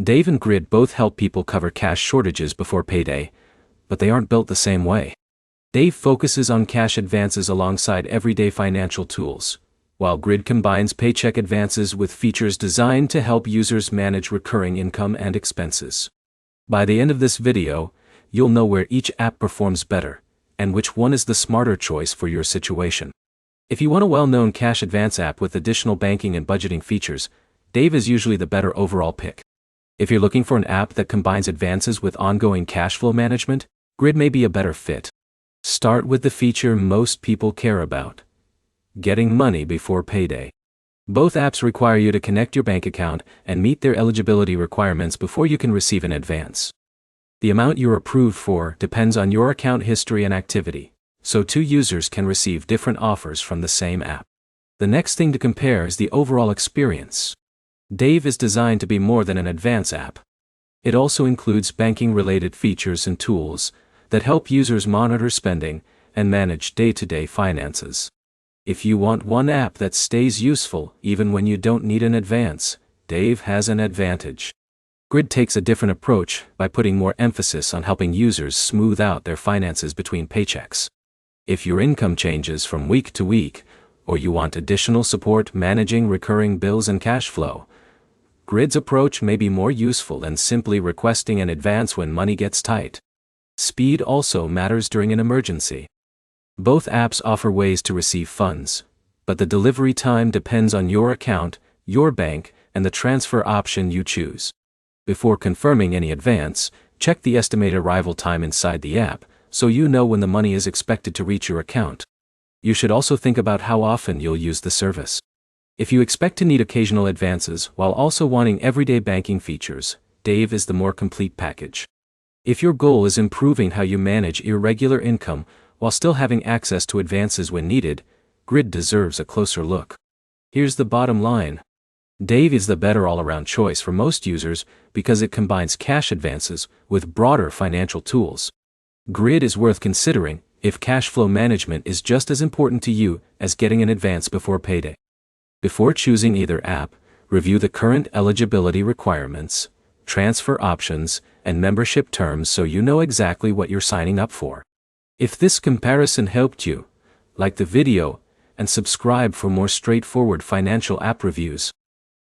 Dave and Grid both help people cover cash shortages before payday, but they aren't built the same way. Dave focuses on cash advances alongside everyday financial tools, while Grid combines paycheck advances with features designed to help users manage recurring income and expenses. By the end of this video, you'll know where each app performs better, and which one is the smarter choice for your situation. If you want a well-known cash advance app with additional banking and budgeting features, Dave is usually the better overall pick. If you're looking for an app that combines advances with ongoing cash flow management, Grid may be a better fit. Start with the feature most people care about: getting money before payday. Both apps require you to connect your bank account and meet their eligibility requirements before you can receive an advance. The amount you're approved for depends on your account history and activity, so two users can receive different offers from the same app. The next thing to compare is the overall experience. Dave is designed to be more than an advance app. It also includes banking-related features and tools that help users monitor spending and manage day-to-day finances. If you want one app that stays useful even when you don't need an advance, Dave has an advantage. Grid takes a different approach by putting more emphasis on helping users smooth out their finances between paychecks. If your income changes from week to week, or you want additional support managing recurring bills and cash flow, Grid's approach may be more useful than simply requesting an advance when money gets tight. Speed also matters during an emergency. Both apps offer ways to receive funds, but the delivery time depends on your account, your bank, and the transfer option you choose. Before confirming any advance, check the estimated arrival time inside the app, so you know when the money is expected to reach your account. You should also think about how often you'll use the service. If you expect to need occasional advances while also wanting everyday banking features, Dave is the more complete package. If your goal is improving how you manage irregular income while still having access to advances when needed, Grid deserves a closer look. Here's the bottom line. Dave is the better all-around choice for most users because it combines cash advances with broader financial tools. Grid is worth considering if cash flow management is just as important to you as getting an advance before payday. Before choosing either app, review the current eligibility requirements, transfer options, and membership terms so you know exactly what you're signing up for. If this comparison helped you, like the video and subscribe for more straightforward financial app reviews.